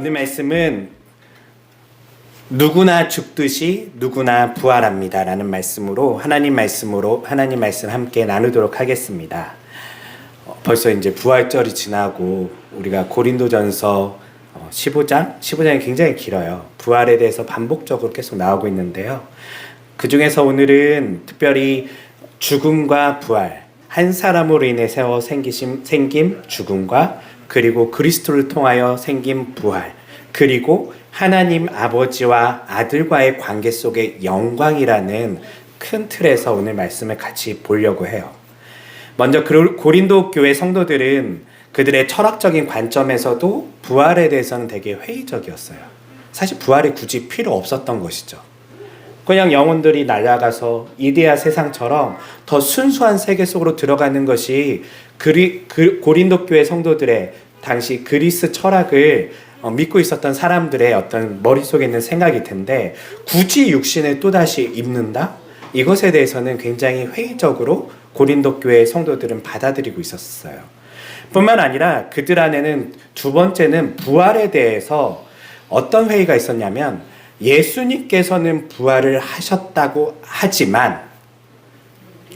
오늘 말씀은 누구나 죽듯이 누구나 부활합니다 라는 말씀으로 하나님 말씀 함께 나누도록 하겠습니다. 벌써 이제 부활절이 지나고 우리가 고린도전서 15장이 굉장히 길어요. 부활에 대해서 반복적으로 계속 나오고 있는데요. 그 중에서 오늘은 특별히 죽음과 부활, 한 사람으로 인해서 생김 죽음과 그리고 그리스도를 통하여 생긴 부활, 그리고 하나님 아버지와 아들과의 관계 속의 영광이라는 큰 틀에서 오늘 말씀을 같이 보려고 해요. 먼저 고린도 교회 성도들은 그들의 철학적인 관점에서도 부활에 대해서는 되게 회의적이었어요. 사실 부활이 굳이 필요 없었던 것이죠. 그냥 영혼들이 날아가서 이데아 세상처럼 더 순수한 세계 속으로 들어가는 것이 고린도 교회 성도들의 당시 그리스 철학을 믿고 있었던 사람들의 어떤 머릿속에 있는 생각일 텐데, 굳이 육신을 또다시 입는다? 이것에 대해서는 굉장히 회의적으로 고린도 교회 성도들은 받아들이고 있었어요. 뿐만 아니라 그들 안에는 두 번째는 부활에 대해서 어떤 회의가 있었냐면, 예수님께서는 부활을 하셨다고 하지만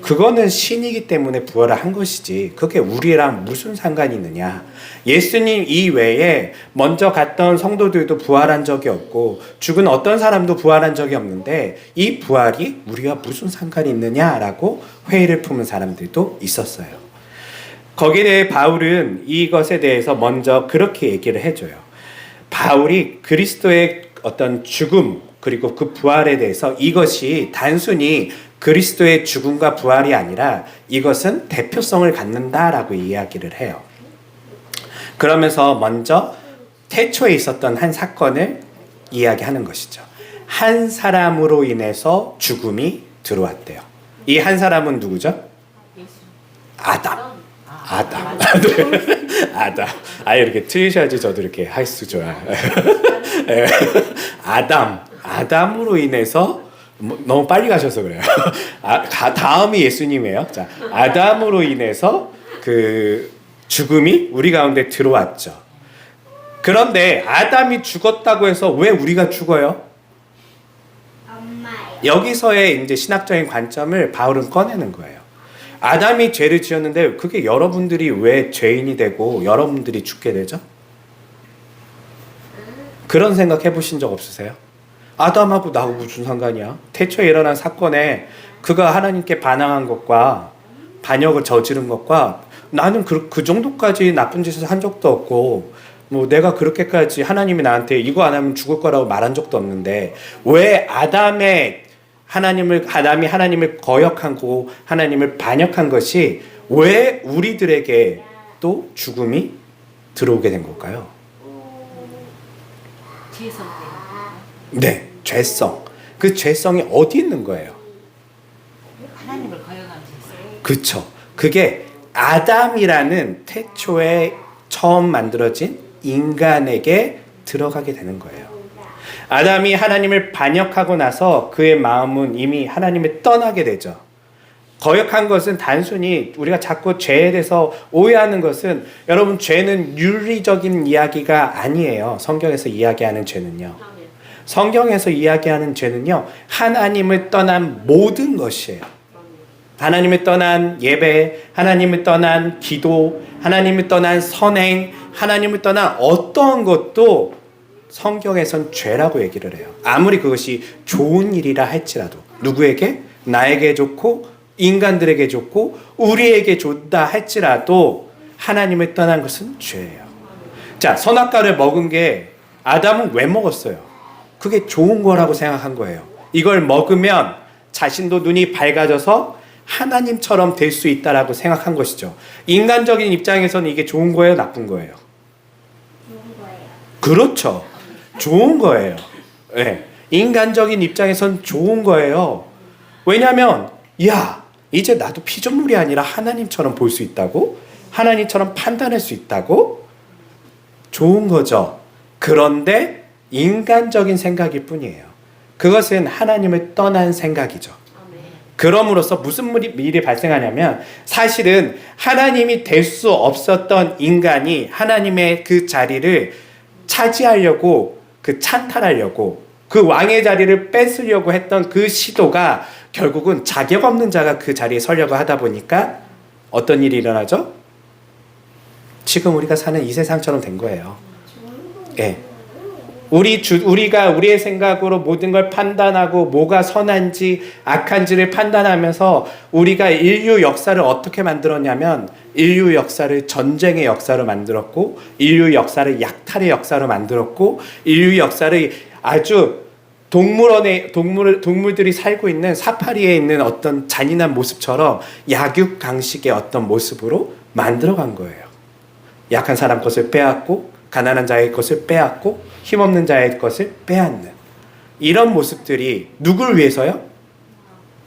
그거는 신이기 때문에 부활을 한 것이지 그게 우리랑 무슨 상관이 있느냐. 예수님 이외에 먼저 갔던 성도들도 부활한 적이 없고 죽은 어떤 사람도 부활한 적이 없는데 이 부활이 우리와 무슨 상관이 있느냐라고 회의를 품은 사람들도 있었어요. 거기에 대해 바울은 이것에 대해서 먼저 그렇게 얘기를 해줘요. 바울이 그리스도의 어떤 죽음 그리고 그 부활에 대해서 이것이 단순히 그리스도의 죽음과 부활이 아니라 이것은 대표성을 갖는다라고 이야기를 해요. 그러면서 먼저 태초에 있었던 한 사건을 이야기하는 것이죠. 한 사람으로 인해서 죽음이 들어왔대요. 이 한 사람은 누구죠? 아담. 아담. 이렇게 틀리셔야지 저도 이렇게 할 수 좋아요. 아담으로 인해서 너무 빨리 가셔서 그래요. 다음이 예수님이에요. 자, 아담으로 인해서 그 죽음이 우리 가운데 들어왔죠. 그런데 아담이 죽었다고 해서 왜 우리가 죽어요? 여기서의 이제 신학적인 관점을 바울은 꺼내는 거예요. 아담이 죄를 지었는데 그게 여러분들이 왜 죄인이 되고 여러분들이 죽게 되죠? 그런 생각 해보신 적 없으세요? 아담하고 나하고 무슨 상관이야? 태초에 일어난 사건에 그가 하나님께 반항한 것과 반역을 저지른 것과 나는 그 정도까지 나쁜 짓을 한 적도 없고 뭐 내가 그렇게까지 하나님이 나한테 이거 안 하면 죽을 거라고 말한 적도 없는데 왜 아담이 하나님을 거역하고 하나님을 반역한 것이 왜 우리들에게 또 죽음이 들어오게 된 걸까요? 네, 죄성. 그 죄성이 어디 있는 거예요? 하나님을 거역한 죄성. 그렇죠. 그게 아담이라는 태초에 처음 만들어진 인간에게 들어가게 되는 거예요. 아담이 하나님을 반역하고 나서 그의 마음은 이미 하나님을 떠나게 되죠. 거역한 것은 단순히 우리가 자꾸 죄에 대해서 오해하는 것은, 여러분, 죄는 윤리적인 이야기가 아니에요. 성경에서 이야기하는 죄는요. 성경에서 이야기하는 죄는요, 하나님을 떠난 모든 것이에요. 하나님을 떠난 예배, 하나님을 떠난 기도, 하나님을 떠난 선행, 하나님을 떠난 어떠한 것도 성경에선 죄라고 얘기를 해요. 아무리 그것이 좋은 일이라 할지라도. 누구에게? 나에게 좋고 인간들에게 좋고 우리에게 좋다 할지라도 하나님을 떠난 것은 죄예요. 자, 선악과를 먹은 게 아담은 왜 먹었어요? 그게 좋은 거라고 생각한 거예요. 이걸 먹으면 자신도 눈이 밝아져서 하나님처럼 될 수 있다라고 생각한 것이죠. 인간적인 입장에서는 이게 좋은 거예요, 나쁜 거예요? 좋은 거예요. 그렇죠. 좋은 거예요. 네. 인간적인 입장에선 좋은 거예요. 왜냐하면 이제 나도 피조물이 아니라 하나님처럼 볼 수 있다고? 하나님처럼 판단할 수 있다고? 좋은 거죠. 그런데 인간적인 생각일 뿐이에요. 그것은 하나님을 떠난 생각이죠. 그럼으로써 무슨 일이 발생하냐면, 사실은 하나님이 될 수 없었던 인간이 하나님의 그 자리를 차지하려고 찬탈하려고 그 왕의 자리를 뺏으려고 했던 그 시도가 결국은 자격 없는 자가 그 자리에 서려고 하다 보니까 어떤 일이 일어나죠? 지금 우리가 사는 이 세상처럼 된 거예요. 예. 우리가 우리의 생각으로 모든 걸 판단하고 뭐가 선한지 악한지를 판단하면서 우리가 인류 역사를 어떻게 만들었냐면 인류 역사를 전쟁의 역사로 만들었고 인류 역사를 약탈의 역사로 만들었고 인류 역사를 아주 동물들이 살고 있는 사파리에 있는 어떤 잔인한 모습처럼 약육강식의 어떤 모습으로 만들어간 거예요. 약한 사람 것을 빼앗고 가난한 자의 것을 빼앗고 힘없는 자의 것을 빼앗는 이런 모습들이 누굴 위해서요?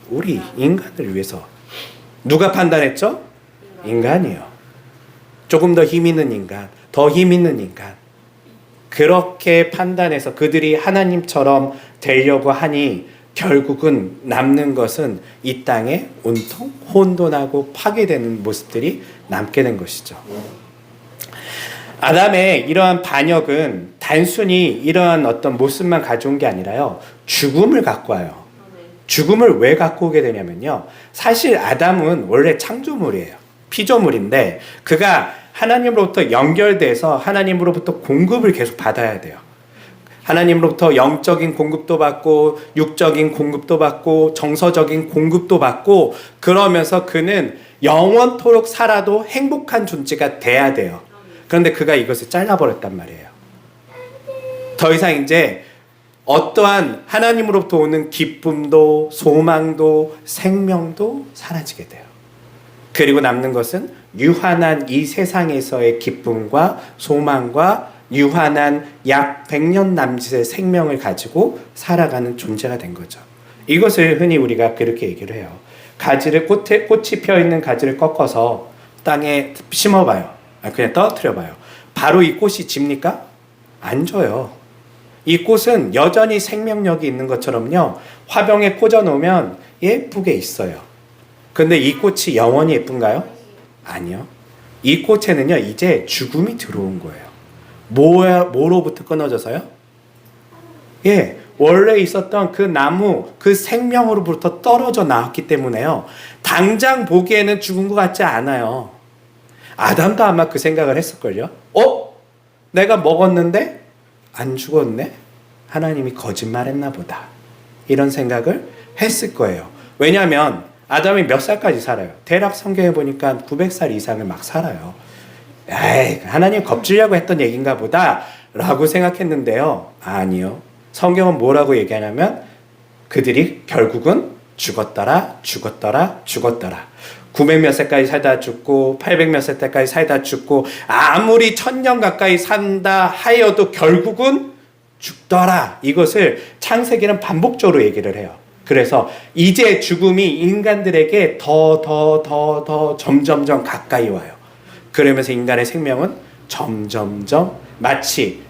우리 인간을 위해서. 누가 판단했죠? 인간이요. 조금 더 힘 있는 인간, 더 힘 있는 인간. 그렇게 판단해서 그들이 하나님처럼 되려고 하니 결국은 남는 것은 이 땅에 온통 혼돈하고 파괴되는 모습들이 남게 된 것이죠. 아담의 이러한 반역은 단순히 이러한 어떤 모습만 가져온 게 아니라요. 죽음을 갖고 와요. 죽음을 왜 갖고 오게 되냐면요. 사실 아담은 원래 창조물이에요. 피조물인데 그가 하나님으로부터 연결돼서 하나님으로부터 공급을 계속 받아야 돼요. 하나님으로부터 영적인 공급도 받고 육적인 공급도 받고 정서적인 공급도 받고 그러면서 그는 영원토록 살아도 행복한 존재가 돼야 돼요. 그런데 그가 이것을 잘라버렸단 말이에요. 더 이상 이제 어떠한 하나님으로부터 오는 기쁨도 소망도 생명도 사라지게 돼요. 그리고 남는 것은 유한한 이 세상에서의 기쁨과 소망과 유한한 약 100년 남짓의 생명을 가지고 살아가는 존재가 된 거죠. 이것을 흔히 우리가 그렇게 얘기를 해요. 꽃이 펴있는 가지를 꺾어서 땅에 심어봐요. 그냥 떨어뜨려봐요. 바로 이 꽃이 집니까? 안 져요. 이 꽃은 여전히 생명력이 있는 것처럼요. 화병에 꽂아놓으면 예쁘게 있어요. 근데 이 꽃이 영원히 예쁜가요? 아니요. 이 꽃에는요, 이제 죽음이 들어온 거예요. 뭐로부터 끊어져서요? 예, 원래 있었던 그 나무, 그 생명으로부터 떨어져 나왔기 때문에요. 당장 보기에는 죽은 것 같지 않아요. 아담도 아마 그 생각을 했을걸요. 내가 먹었는데 안 죽었네? 하나님이 거짓말했나 보다. 이런 생각을 했을 거예요. 왜냐하면 아담이 몇 살까지 살아요? 대략 성경에 보니까 900살 이상을 막 살아요. 에이, 하나님 겁주려고 했던 얘기인가 보다 라고 생각했는데요. 아니요. 성경은 뭐라고 얘기하냐면 그들이 결국은 죽었더라. 900 몇 세까지 살다 죽고 800 몇 세 때까지 살다 죽고 아무리 1000년 가까이 산다 하여도 결국은 죽더라. 이것을 창세기는 반복적으로 얘기를 해요. 그래서 이제 죽음이 인간들에게 더 점점점 가까이 와요. 그러면서 인간의 생명은 점점점 마치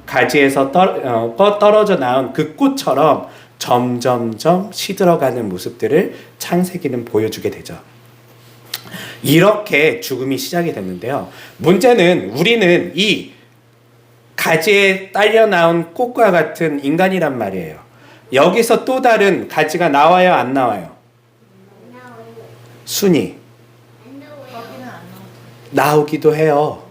가지에서 떨어져 나온 그 꽃처럼 점점점 시들어가는 모습들을 창세기는 보여주게 되죠. 이렇게 죽음이 시작이 됐는데요. 문제는 우리는 이 가지에 딸려 나온 꽃과 같은 인간이란 말이에요. 여기서 또 다른 가지가 나와요, 안 나와요? 순이 나오기도 해요.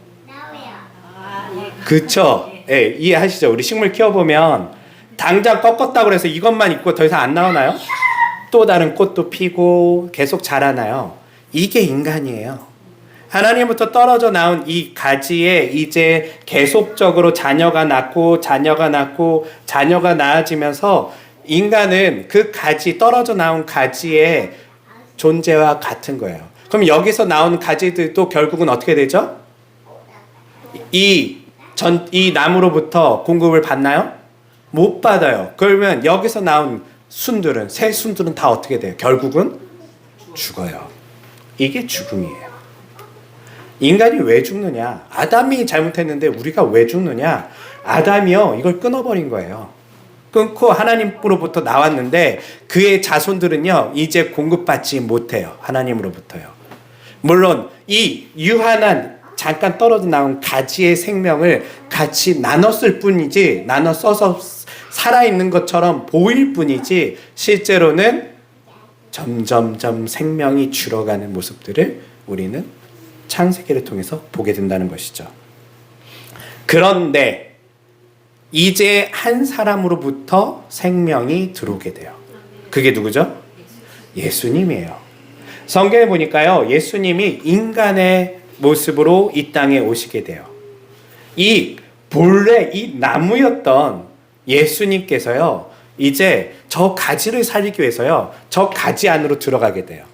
그쵸? 예, 이해하시죠? 우리 식물 키워보면 당장 꺾었다고 해서 이것만 있고 더 이상 안 나오나요? 또 다른 꽃도 피고 계속 자라나요. 이게 인간이에요. 하나님부터 떨어져 나온 이 가지에 이제 계속적으로 자녀가 낳고 자녀가 낳아지면서 인간은 그 가지, 떨어져 나온 가지의 존재와 같은 거예요. 그럼 여기서 나온 가지들도 결국은 어떻게 되죠? 이 나무로부터 공급을 받나요? 못 받아요. 그러면 여기서 나온 순들은, 새 순들은 다 어떻게 돼요? 결국은 죽어요. 이게 죽음이에요. 인간이 왜 죽느냐? 아담이 잘못했는데 우리가 왜 죽느냐? 아담이요, 이걸 끊어버린 거예요. 끊고 하나님으로부터 나왔는데 그의 자손들은요, 이제 공급받지 못해요. 하나님으로부터요. 물론 이 유한한 잠깐 떨어져 나온 가지의 생명을 같이 나눴을 뿐이지, 나눠 써서 살아있는 것처럼 보일 뿐이지, 실제로는 점점점 생명이 줄어가는 모습들을 우리는 창세기를 통해서 보게 된다는 것이죠. 그런데 이제 한 사람으로부터 생명이 들어오게 돼요. 그게 누구죠? 예수님이에요. 성경에 보니까요, 예수님이 인간의 모습으로 이 땅에 오시게 돼요. 이 본래 이 나무였던 예수님께서요, 이제 저 가지를 살리기 위해서요, 저 가지 안으로 들어가게 돼요.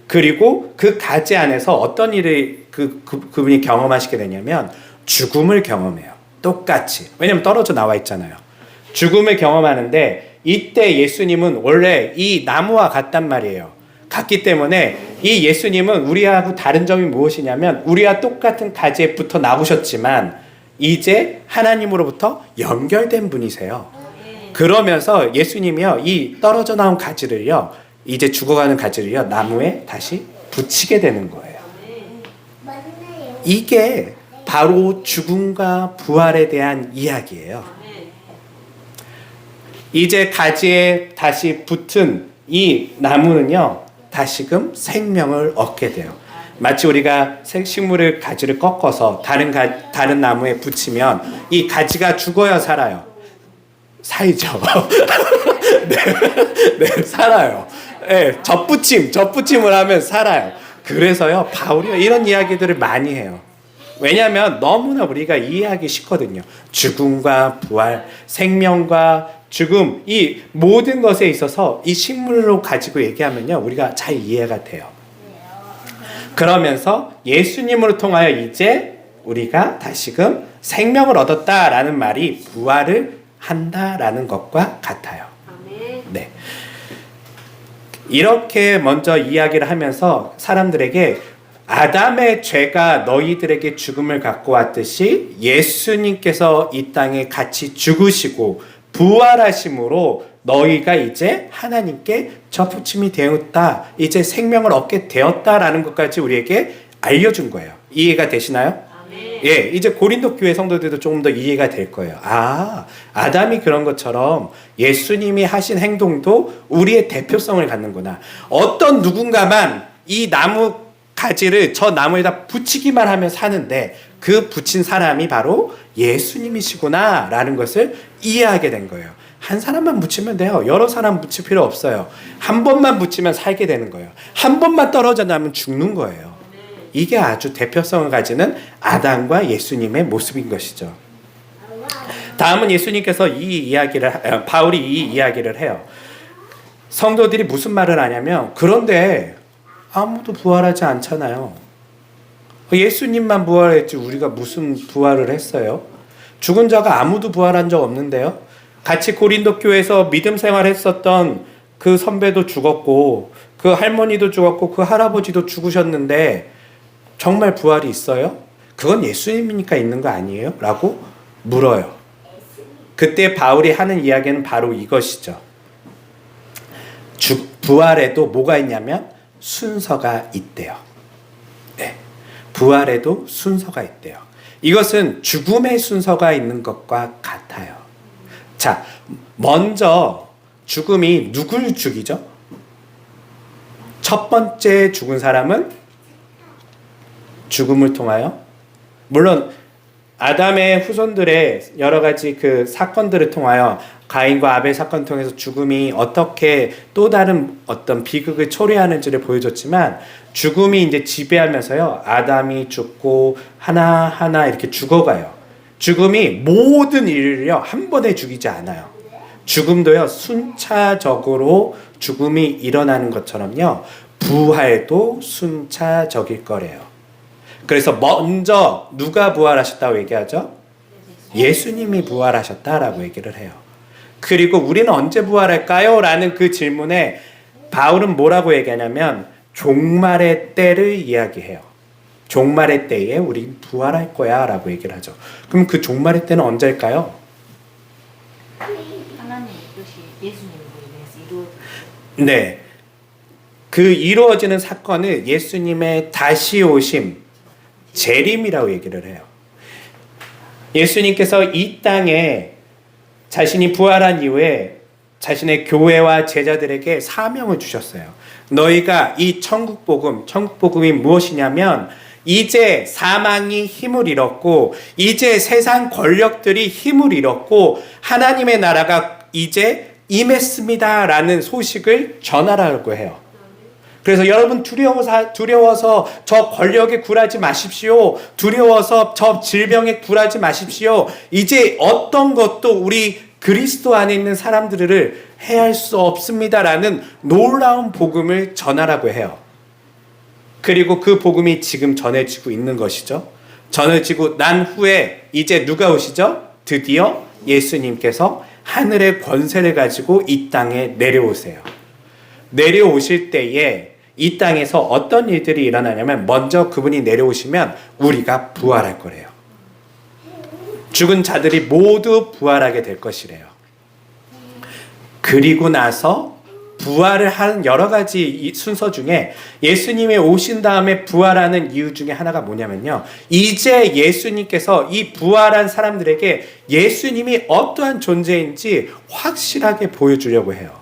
그리고 그 가지 안에서 어떤 일을 그분이 경험하시게 되냐면 죽음을 경험해요. 똑같이. 왜냐면 떨어져 나와 있잖아요. 죽음을 경험하는데 이때 예수님은 원래 이 나무와 같단 말이에요. 같기 때문에 이 예수님은 우리하고 다른 점이 무엇이냐면 우리와 똑같은 가지에 붙어 나오셨지만 이제 하나님으로부터 연결된 분이세요. 그러면서 예수님이요, 이 떨어져 나온 가지를요, 이제 죽어가는 가지를요, 나무에 다시 붙이게 되는 거예요. 맞네요. 이게 바로 죽음과 부활에 대한 이야기예요. 이제 가지에 다시 붙은 이 나무는요, 다시금 생명을 얻게 돼요. 마치 우리가 식물을 가지를 꺾어서 다른 나무에 붙이면 이 가지가 죽어야 살아요. 살죠. 네, 살아요. 네, 젖붙임을 하면 살아요. 그래서요, 바울이 이런 이야기들을 많이 해요. 왜냐하면 너무나 우리가 이해하기 쉽거든요. 죽음과 부활, 생명과 죽음, 이 모든 것에 있어서 이 식물로 가지고 얘기하면요, 우리가 잘 이해가 돼요. 그러면서 예수님으로 통하여 이제 우리가 다시금 생명을 얻었다라는 말이 부활을 한다라는 것과 같아요. 네. 이렇게 먼저 이야기를 하면서 사람들에게 아담의 죄가 너희들에게 죽음을 갖고 왔듯이 예수님께서 이 땅에 같이 죽으시고 부활하심으로 너희가 이제 하나님께 접붙임이 되었다, 이제 생명을 얻게 되었다라는 것까지 우리에게 알려준 거예요. 이해가 되시나요? 예, 이제 고린도 교회 성도들도 조금 더 이해가 될 거예요. 아, 아담이 그런 것처럼 예수님이 하신 행동도 우리의 대표성을 갖는구나. 어떤 누군가만 이 나무 가지를 저 나무에다 붙이기만 하면 사는데 그 붙인 사람이 바로 예수님이시구나 라는 것을 이해하게 된 거예요. 한 사람만 붙이면 돼요. 여러 사람 붙일 필요 없어요. 한 번만 붙이면 살게 되는 거예요. 한 번만 떨어져 나면 죽는 거예요. 이게 아주 대표성을 가지는 아담과 예수님의 모습인 것이죠. 다음은 예수님께서 바울이 이 이야기를 해요. 성도들이 무슨 말을 하냐면, 그런데 아무도 부활하지 않잖아요. 예수님만 부활했지 우리가 무슨 부활을 했어요? 죽은 자가 아무도 부활한 적 없는데요. 같이 고린도 교회에서 믿음 생활했었던 그 선배도 죽었고 그 할머니도 죽었고 그 할아버지도 죽으셨는데 정말 부활이 있어요? 그건 예수님이니까 있는 거 아니에요? 라고 물어요. 그때 바울이 하는 이야기는 바로 이것이죠. 부활에도 뭐가 있냐면 순서가 있대요. 네. 부활에도 순서가 있대요. 이것은 죽음의 순서가 있는 것과 같아요. 자, 먼저 죽음이 누굴 죽이죠? 첫 번째 죽은 사람은 죽음을 통하여, 물론 아담의 후손들의 여러 가지 그 사건들을 통하여, 가인과 아벨 사건 통해서 죽음이 어떻게 또 다른 어떤 비극을 초래하는지를 보여줬지만, 죽음이 이제 지배하면서요, 아담이 죽고 하나하나 이렇게 죽어가요. 죽음이 모든 일을요 한 번에 죽이지 않아요. 죽음도요 순차적으로 죽음이 일어나는 것처럼요, 부활도 순차적일 거래요. 그래서 먼저 누가 부활하셨다고 얘기하죠? 예수님이 부활하셨다라고 얘기를 해요. 그리고 우리는 언제 부활할까요? 라는 그 질문에 바울은 뭐라고 얘기하냐면 종말의 때를 이야기해요. 종말의 때에 우리 부활할 거야 라고 얘기를 하죠. 그럼 그 종말의 때는 언제일까요? 하나님의 뜻이 예수님으로 인해서 이루어져. 네, 그 이루어지는 사건을 예수님의 다시 오심, 재림이라고 얘기를 해요. 예수님께서 이 땅에 자신이 부활한 이후에 자신의 교회와 제자들에게 사명을 주셨어요. 너희가 이 천국복음이 무엇이냐면 이제 사망이 힘을 잃었고 이제 세상 권력들이 힘을 잃었고 하나님의 나라가 이제 임했습니다 라는 소식을 전하라고 해요. 그래서 여러분 두려워서 저 권력에 굴하지 마십시오. 두려워서 저 질병에 굴하지 마십시오. 이제 어떤 것도 우리 그리스도 안에 있는 사람들을 해할 수 없습니다라는 놀라운 복음을 전하라고 해요. 그리고 그 복음이 지금 전해지고 있는 것이죠. 전해지고 난 후에 이제 누가 오시죠? 드디어 예수님께서 하늘의 권세를 가지고 이 땅에 내려오세요. 내려오실 때에 이 땅에서 어떤 일들이 일어나냐면 먼저 그분이 내려오시면 우리가 부활할 거래요. 죽은 자들이 모두 부활하게 될 것이래요. 그리고 나서 부활을 하는 여러 가지 순서 중에 예수님이 오신 다음에 부활하는 이유 중에 하나가 뭐냐면요. 이제 예수님께서 이 부활한 사람들에게 예수님이 어떠한 존재인지 확실하게 보여주려고 해요.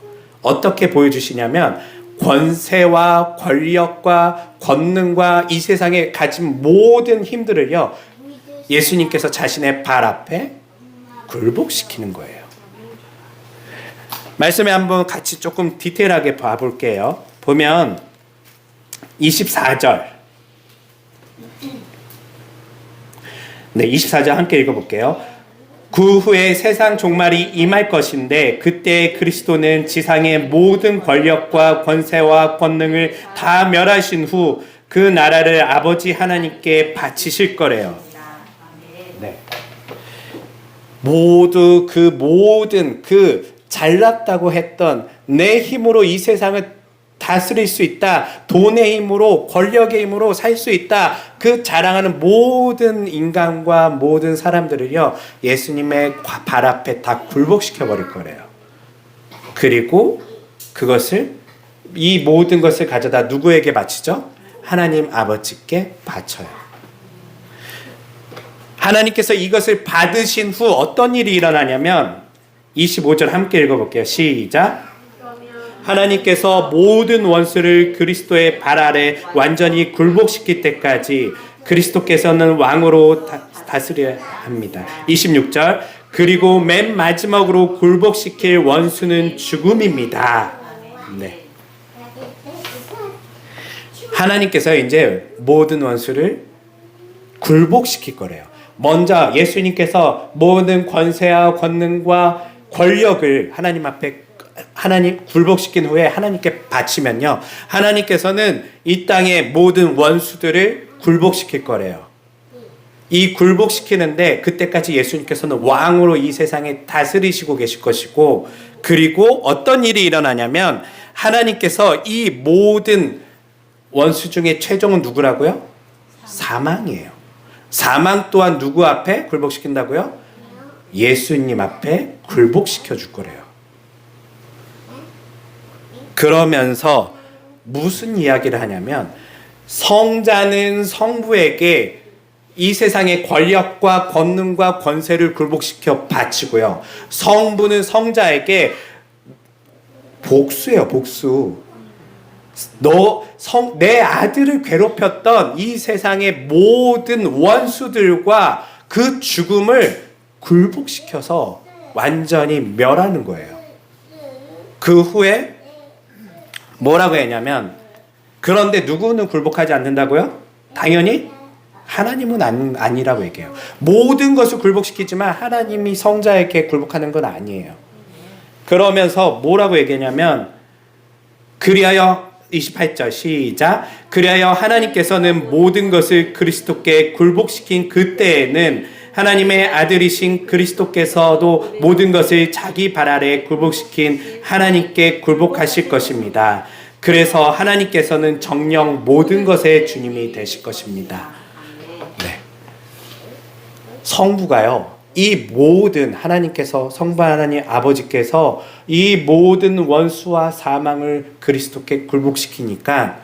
어떻게 보여주시냐면 권세와 권력과 권능과 이 세상에 가진 모든 힘들을요. 예수님께서 자신의 발 앞에 굴복시키는 거예요. 말씀에 한번 같이 조금 디테일하게 봐볼게요. 보면 24절. 네, 24절 함께 읽어볼게요. 그 후에 세상 종말이 임할 것인데 그때 그리스도는 지상의 모든 권력과 권세와 권능을 다 멸하신 후 그 나라를 아버지 하나님께 바치실 거래요. 네. 모든 잘났다고 했던 내 힘으로 이 세상을 다스릴 수 있다. 돈의 힘으로 권력의 힘으로 살 수 있다. 그 자랑하는 모든 인간과 모든 사람들을요. 예수님의 발 앞에 다 굴복시켜 버릴 거래요. 그리고 이 모든 것을 가져다 누구에게 바치죠? 하나님 아버지께 바쳐요. 하나님께서 이것을 받으신 후 어떤 일이 일어나냐면 25절 함께 읽어볼게요. 시작. 하나님께서 모든 원수를 그리스도의 발 아래 완전히 굴복시킬 때까지 그리스도께서는 왕으로 다스려야 합니다. 26절. 그리고 맨 마지막으로 굴복시킬 원수는 죽음입니다. 네. 하나님께서 이제 모든 원수를 굴복시킬 거래요. 먼저 예수님께서 모든 권세와 권능과 권력을 하나님 굴복시킨 후에 하나님께 바치면요. 하나님께서는 이 땅의 모든 원수들을 굴복시킬 거래요. 이 굴복시키는데 그때까지 예수님께서는 왕으로 이 세상에 다스리시고 계실 것이고 그리고 어떤 일이 일어나냐면 하나님께서 이 모든 원수 중에 최종은 누구라고요? 사망이에요. 사망 또한 누구 앞에 굴복시킨다고요? 예수님 앞에 굴복시켜 줄 거래요. 그러면서 무슨 이야기를 하냐면 성자는 성부에게 이 세상의 권력과 권능과 권세를 굴복시켜 바치고요. 성부는 성자에게 복수예요, 복수. 내 아들을 괴롭혔던 이 세상의 모든 원수들과 그 죽음을 굴복시켜서 완전히 멸하는 거예요. 그 후에 뭐라고 했냐면 그런데 누구는 굴복하지 않는다고요? 당연히 하나님은 아니라고 얘기해요. 모든 것을 굴복시키지만 하나님이 성자에게 굴복하는 건 아니에요. 그러면서 뭐라고 얘기하냐면 그리하여 28절 시작. 그리하여 하나님께서는 모든 것을 그리스도께 굴복시킨 그때에는 하나님의 아들이신 그리스도께서도 모든 것을 자기 발 아래 굴복시킨 하나님께 굴복하실 것입니다. 그래서 하나님께서는 정녕 모든 것의 주님이 되실 것입니다. 네. 성부가요. 이 모든 하나님께서 성부 하나님 아버지께서 이 모든 원수와 사망을 그리스도께 굴복시키니까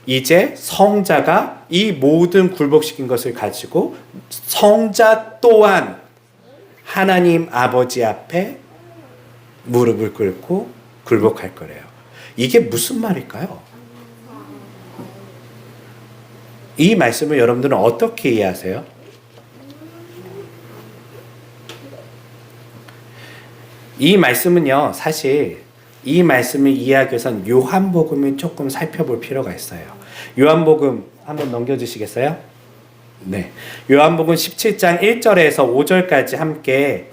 이제 성자가 이 모든 굴복시킨 것을 가지고 성자 또한 하나님 아버지 앞에 무릎을 꿇고 굴복할 거래요. 이게 무슨 말일까요? 이 말씀을 여러분들은 어떻게 이해하세요? 이 말씀은요, 사실 이 말씀을 이해하기 위해선 요한복음을 조금 살펴볼 필요가 있어요. 요한복음 한번 넘겨주시겠어요? 네. 요한복음 17장 1절에서 5절까지 함께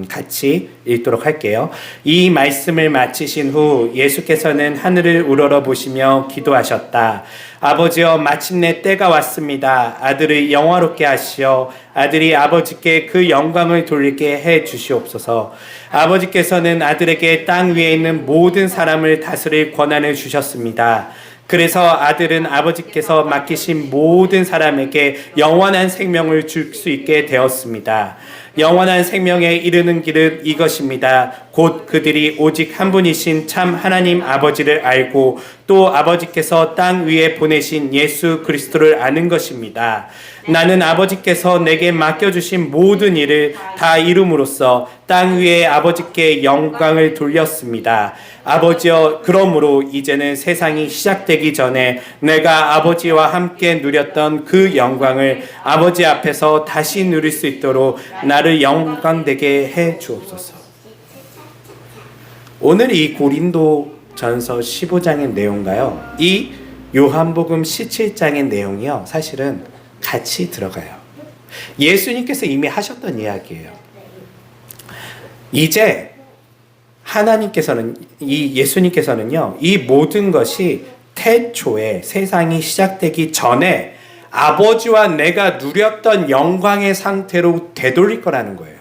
같이 읽도록 할게요. 이 말씀을 마치신 후 예수께서는 하늘을 우러러보시며 기도하셨다. 아버지여, 마침내 때가 왔습니다. 아들을 영화롭게 하시어 아들이 아버지께 그 영광을 돌리게 해 주시옵소서. 아버지께서는 아들에게 땅 위에 있는 모든 사람을 다스릴 권한을 주셨습니다. 그래서 아들은 아버지께서 맡기신 모든 사람에게 영원한 생명을 줄 수 있게 되었습니다. 영원한 생명에 이르는 길은 이것입니다. 곧 그들이 오직 한 분이신 참 하나님 아버지를 알고 또 아버지께서 땅 위에 보내신 예수 그리스도를 아는 것입니다. 나는 아버지께서 내게 맡겨주신 모든 일을 다 이룸으로써 땅 위에 아버지께 영광을 돌렸습니다. 아버지여, 그러므로 이제는 세상이 시작되기 전에 내가 아버지와 함께 누렸던 그 영광을 아버지 앞에서 다시 누릴 수 있도록 나를 영광되게 해 주옵소서. 오늘 이 고린도전서 15장의 내용과요, 이 요한복음 17장의 내용이요, 사실은 같이 들어가요. 예수님께서 이미 하셨던 이야기예요. 이제 하나님께서는, 이 예수님께서는요, 이 모든 것이 태초에 세상이 시작되기 전에 아버지와 내가 누렸던 영광의 상태로 되돌릴 거라는 거예요.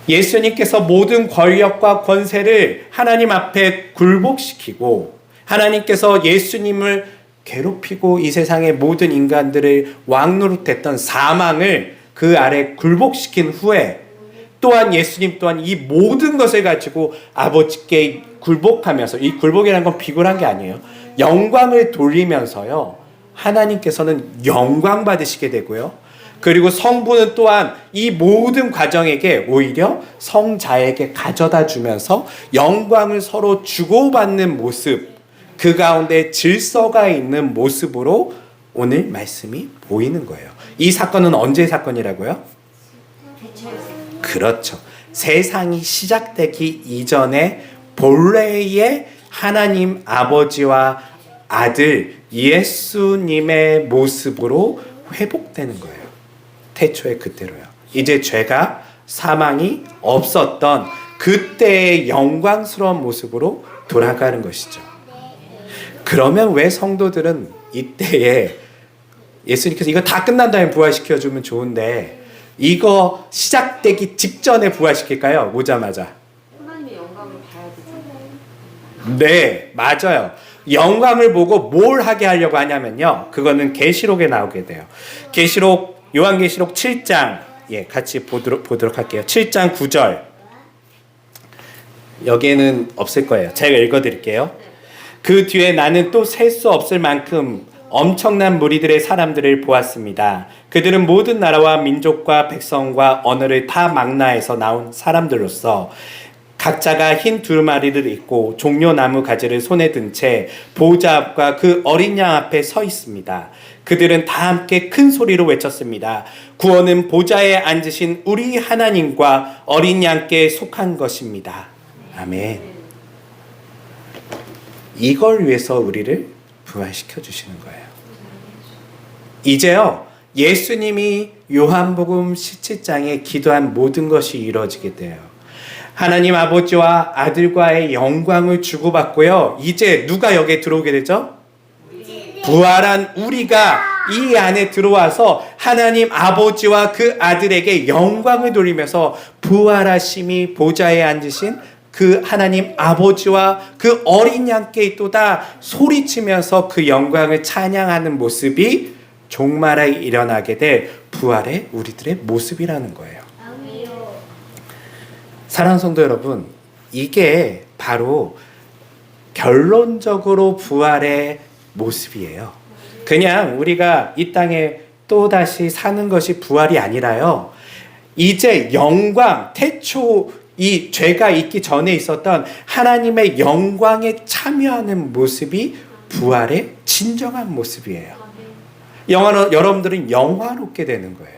예수님께서 모든 권력과 권세를 하나님 앞에 굴복시키고, 하나님께서 예수님을 괴롭히고 이 세상의 모든 인간들을 왕노릇했던 사망을 그 아래 굴복시킨 후에 또한 예수님 또한 이 모든 것을 가지고 아버지께 굴복하면서, 이 굴복이라는 건 비굴한 게 아니에요. 영광을 돌리면서요, 하나님께서는 영광 받으시게 되고요. 그리고 성부는 또한 이 모든 과정에게 오히려 성자에게 가져다 주면서 영광을 서로 주고받는 모습, 그 가운데 질서가 있는 모습으로 오늘 말씀이 보이는 거예요. 이 사건은 언제의 사건이라고요? 그렇죠. 세상이 시작되기 이전에 본래의 하나님 아버지와 아들 예수님의 모습으로 회복되는 거예요. 태초에 그때로요. 이제 죄가, 사망이 없었던 그때의 영광스러운 모습으로 돌아가는 것이죠. 그러면 왜 성도들은 이때에 예수님께서 이거 다 끝난 다음에 부활시켜주면 좋은데 이거 시작되기 직전에 부활시킬까요? 오자마자. 하나님의 영광을 봐야 되잖아요. 네, 맞아요. 영광을 보고 뭘 하게 하려고 하냐면요, 그거는 계시록에 나오게 돼요. 계시록, 요한계시록 7장, 같이 보도록 할게요. 7장 9절. 여기에는 없을 거예요. 제가 읽어드릴게요. 그 뒤에 나는 또 셀 수 없을 만큼 엄청난 무리들의 사람들을 보았습니다. 그들은 모든 나라와 민족과 백성과 언어를 다 망라해서 나온 사람들로서 각자가 흰 두루마리를 입고 종려나무 가지를 손에 든 채 보좌 앞과 그 어린 양 앞에 서 있습니다. 그들은 다 함께 큰 소리로 외쳤습니다. 구원은 보좌에 앉으신 우리 하나님과 어린 양께 속한 것입니다. 아멘. 이걸 위해서 우리를 부활시켜 주시는 거예요. 이제요, 예수님이 요한복음 17장에 기도한 모든 것이 이루어지게 돼요. 하나님 아버지와 아들과의 영광을 주고받고요, 이제 누가 여기에 들어오게 되죠? 부활한 우리가 이 안에 들어와서 하나님 아버지와 그 아들에게 영광을 돌리면서 부활하심이 보좌에 앉으신 그 하나님 아버지와 그 어린 양께 있도다 소리치면서 그 영광을 찬양하는 모습이 종말에 일어나게 될 부활의 우리들의 모습이라는 거예요. 사랑하는 성도 여러분, 이게 바로 결론적으로 부활의 모습이에요. 그냥 우리가 이 땅에 또다시 사는 것이 부활이 아니라요. 이제 영광, 태초 이 죄가 있기 전에 있었던 하나님의 영광에 참여하는 모습이 부활의 진정한 모습이에요. 여러분들은 영화롭게 되는 거예요.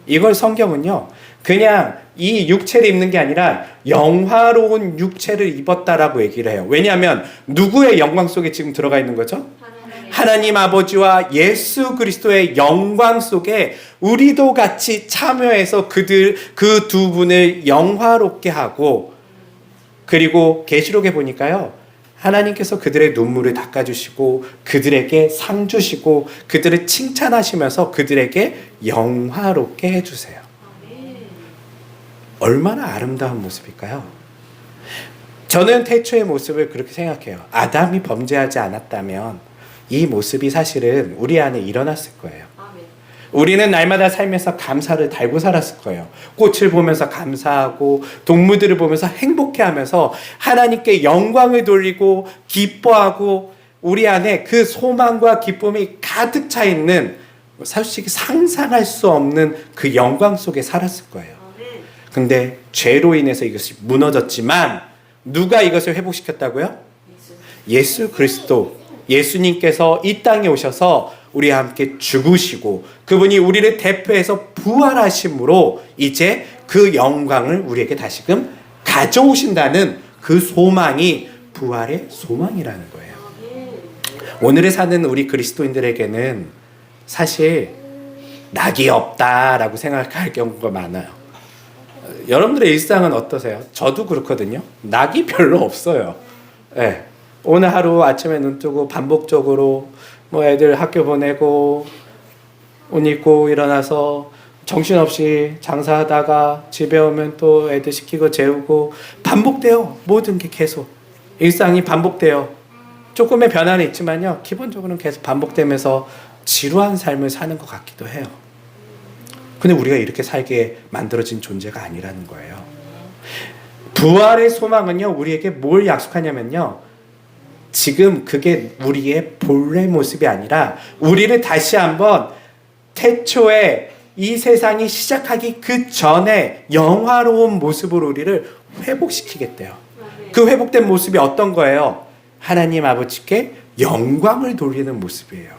이걸 성경은요, 그냥 이 육체를 입는 게 아니라 영화로운 육체를 입었다라고 얘기를 해요. 왜냐하면 누구의 영광 속에 지금 들어가 있는 거죠? 하나님 아버지와 예수 그리스도의 영광 속에 우리도 같이 참여해서 그 두 분을 영화롭게 하고, 그리고 계시록에 보니까요, 하나님께서 그들의 눈물을 닦아주시고 그들에게 상 주시고 그들을 칭찬하시면서 그들에게 영화롭게 해주세요. 얼마나 아름다운 모습일까요? 저는 태초의 모습을 그렇게 생각해요. 아담이 범죄하지 않았다면 이 모습이 사실은 우리 안에 일어났을 거예요. 우리는 날마다 살면서 감사를 달고 살았을 거예요. 꽃을 보면서 감사하고 동물들을 보면서 행복해하면서 하나님께 영광을 돌리고 기뻐하고 우리 안에 그 소망과 기쁨이 가득 차 있는, 솔직히 상상할 수 없는 그 영광 속에 살았을 거예요. 근데 죄로 인해서 이것이 무너졌지만 누가 이것을 회복시켰다고요? 예수 그리스도, 예수님께서 이 땅에 오셔서 우리와 함께 죽으시고 그분이 우리를 대표해서 부활하심으로 이제 그 영광을 우리에게 다시금 가져오신다는 그 소망이 부활의 소망이라는 거예요. 오늘에 사는 우리 그리스도인들에게는 사실 낙이 없다라고 생각할 경우가 많아요. 여러분들의 일상은 어떠세요? 저도 그렇거든요. 낙이 별로 없어요. 네. 오늘 하루 아침에 눈 뜨고 반복적으로 뭐 애들 학교 보내고 옷 입고 일어나서 정신없이 장사하다가 집에 오면 또 애들 시키고 재우고 반복돼요. 모든 게 계속 일상이 반복돼요. 조금의 변화는 있지만요, 기본적으로는 계속 반복되면서 지루한 삶을 사는 것 같기도 해요. 근데 우리가 이렇게 살게 만들어진 존재가 아니라는 거예요. 부활의 소망은요, 우리에게 뭘 약속하냐면요, 지금 그게 우리의 본래 모습이 아니라 우리를 다시 한번 태초에 이 세상이 시작하기 그 전에 영화로운 모습으로 우리를 회복시키겠대요. 그 회복된 모습이 어떤 거예요? 하나님 아버지께 영광을 돌리는 모습이에요.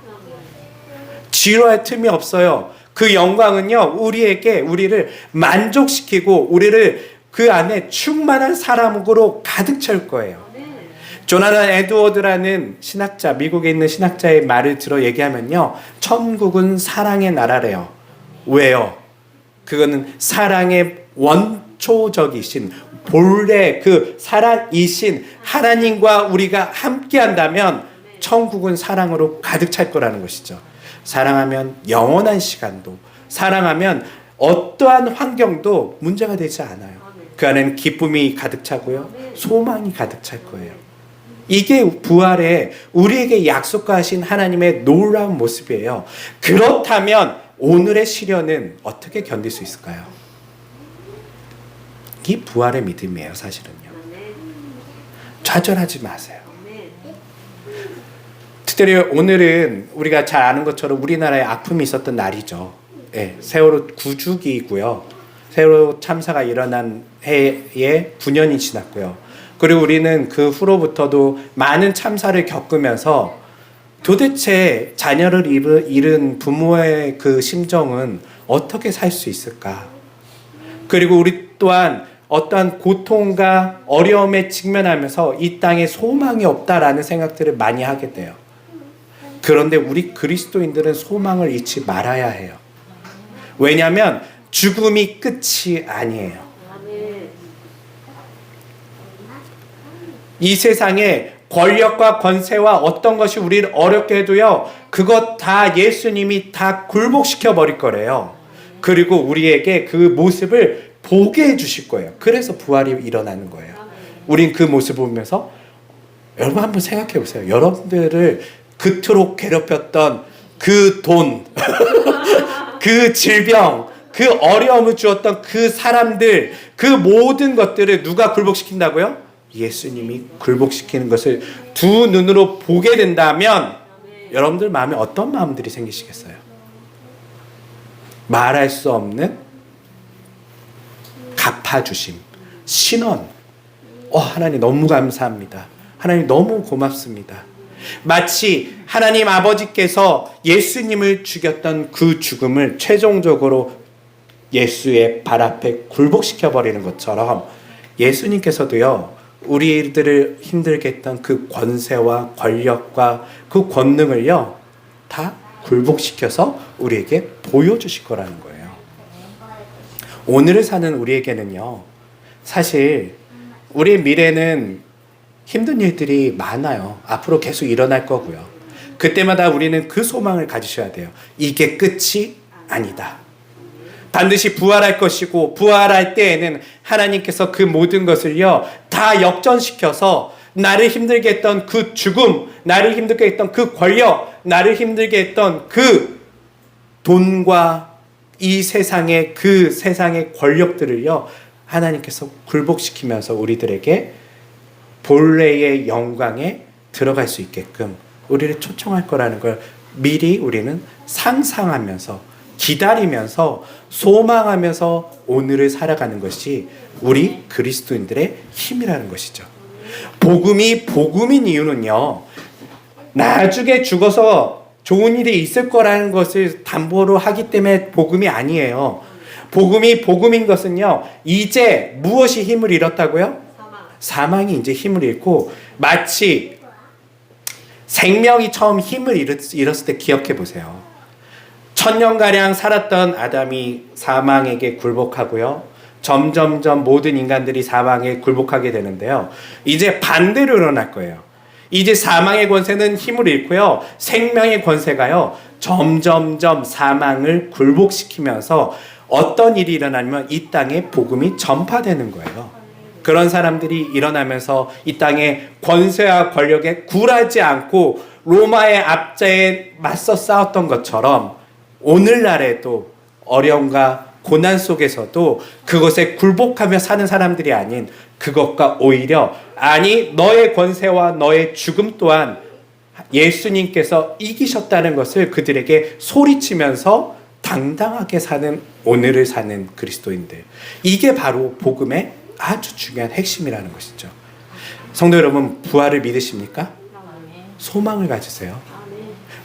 지루할 틈이 없어요. 그 영광은요, 우리를 만족시키고 우리를 그 안에 충만한 사람으로 가득 찰 거예요. 조나단 에드워드라는 신학자, 미국에 있는 신학자의 말을 들어 얘기하면요, 천국은 사랑의 나라래요. 왜요? 그거는 사랑의 원초적이신 본래 그 사랑이신 하나님과 우리가 함께 한다면 천국은 사랑으로 가득 찰 거라는 것이죠. 사랑하면 영원한 시간도, 사랑하면 어떠한 환경도 문제가 되지 않아요. 그 안에는 기쁨이 가득 차고요, 소망이 가득 찰 거예요. 이게 부활에 우리에게 약속하신 하나님의 놀라운 모습이에요. 그렇다면 오늘의 시련은 어떻게 견딜 수 있을까요? 이 부활의 믿음이에요, 사실은요. 좌절하지 마세요. 특별히 오늘은 우리가 잘 아는 것처럼 우리나라에 아픔이 있었던 날이죠. 네, 세월호 9주기이고요. 세월호 참사가 일어난 해에 9년이 지났고요. 그리고 우리는 그 후로부터도 많은 참사를 겪으면서 도대체 자녀를 잃은 부모의 그 심정은 어떻게 살 수 있을까? 그리고 우리 또한 어떠한 고통과 어려움에 직면하면서 이 땅에 소망이 없다라는 생각들을 많이 하게 돼요. 그런데 우리 그리스도인들은 소망을 잃지 말아야 해요. 왜냐하면 죽음이 끝이 아니에요. 이 세상에 권력과 권세와 어떤 것이 우리를 어렵게 해도요, 그것 다 예수님이 다 굴복시켜 버릴 거래요. 그리고 우리에게 그 모습을 보게 해 주실 거예요. 그래서 부활이 일어나는 거예요. 우린 그 모습을 보면서, 여러분 한번 생각해 보세요. 여러분들을 그토록 괴롭혔던 그 돈, 그 질병, 그 어려움을 주었던 그 사람들, 그 모든 것들을 누가 굴복시킨다고요? 예수님이 굴복시키는 것을 두 눈으로 보게 된다면 여러분들 마음에 어떤 마음들이 생기시겠어요? 말할 수 없는 갚아주심, 신원. 하나님 너무 감사합니다. 하나님 너무 고맙습니다. 마치 하나님 아버지께서 예수님을 죽였던 그 죽음을 최종적으로 예수의 발 앞에 굴복시켜버리는 것처럼 예수님께서도요, 우리들을 힘들게 했던 그 권세와 권력과 그 권능을요, 다 굴복시켜서 우리에게 보여주실 거라는 거예요. 오늘을 사는 우리에게는요, 사실 우리의 미래는 힘든 일들이 많아요. 앞으로 계속 일어날 거고요. 그때마다 우리는 그 소망을 가지셔야 돼요. 이게 끝이 아니다. 반드시 부활할 것이고, 부활할 때에는 하나님께서 그 모든 것을요, 다 역전시켜서 나를 힘들게 했던 그 죽음, 나를 힘들게 했던 그 권력, 나를 힘들게 했던 그 돈과 이 세상의 그 세상의 권력들을요, 하나님께서 굴복시키면서 우리들에게 본래의 영광에 들어갈 수 있게끔 우리를 초청할 거라는 걸 미리 우리는 상상하면서 기다리면서 소망하면서 오늘을 살아가는 것이 우리 그리스도인들의 힘이라는 것이죠. 복음이 복음인 이유는요, 나중에 죽어서 좋은 일이 있을 거라는 것을 담보로 하기 때문에 복음이 아니에요. 복음이 복음인 것은요, 이제 무엇이 힘을 잃었다고요? 사망이 이제 힘을 잃고, 마치 생명이 처음 힘을 잃었을 때 기억해 보세요. 1000년가량 살았던 아담이 사망에게 굴복하고요, 점점점 모든 인간들이 사망에 굴복하게 되는데요, 이제 반대로 일어날 거예요. 이제 사망의 권세는 힘을 잃고요, 생명의 권세가요, 점점점 사망을 굴복시키면서 어떤 일이 일어나면 이 땅에 복음이 전파되는 거예요. 그런 사람들이 일어나면서 이 땅에 권세와 권력에 굴하지 않고 로마의 압제에 맞서 싸웠던 것처럼 오늘날에도 어려움과 고난 속에서도 그것에 굴복하며 사는 사람들이 아닌, 그것과 오히려 아니 너의 권세와 너의 죽음 또한 예수님께서 이기셨다는 것을 그들에게 소리치면서 당당하게 사는 오늘을 사는 그리스도인들, 이게 바로 복음의 아주 중요한 핵심이라는 것이죠. 성도 여러분, 부활을 믿으십니까? 소망을 가지세요.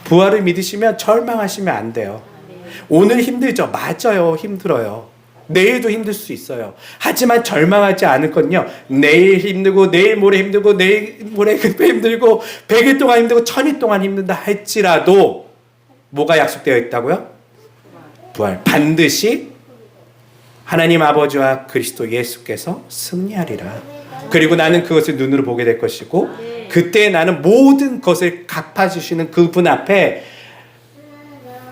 부활을 믿으시면 절망하시면 안 돼요. 오늘 힘들죠? 맞아요. 힘들어요. 내일도 힘들 수 있어요. 하지만 절망하지 않을 건요, 내일 힘들고 내일 모레 힘들고 내일 모레 힘들고 100일 동안 힘들고 1000일 동안 힘든다 할지라도 뭐가 약속되어 있다고요? 부활. 반드시 하나님 아버지와 그리스도 예수께서 승리하리라. 그리고 나는 그것을 눈으로 보게 될 것이고, 그때 나는 모든 것을 갚아주시는 그분 앞에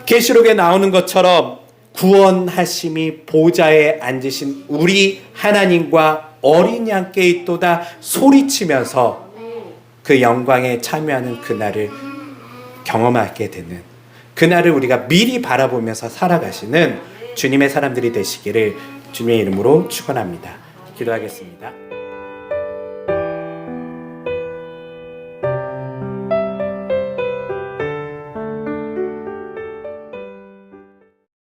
계시록에 나오는 것처럼 구원하심이 보좌에 앉으신 우리 하나님과 어린 양께 있도다 소리치면서 그 영광에 참여하는 그날을 경험하게 되는, 그날을 우리가 미리 바라보면서 살아가시는 주님의 사람들이 되시기를 주님의 이름으로 축원합니다. 기도하겠습니다.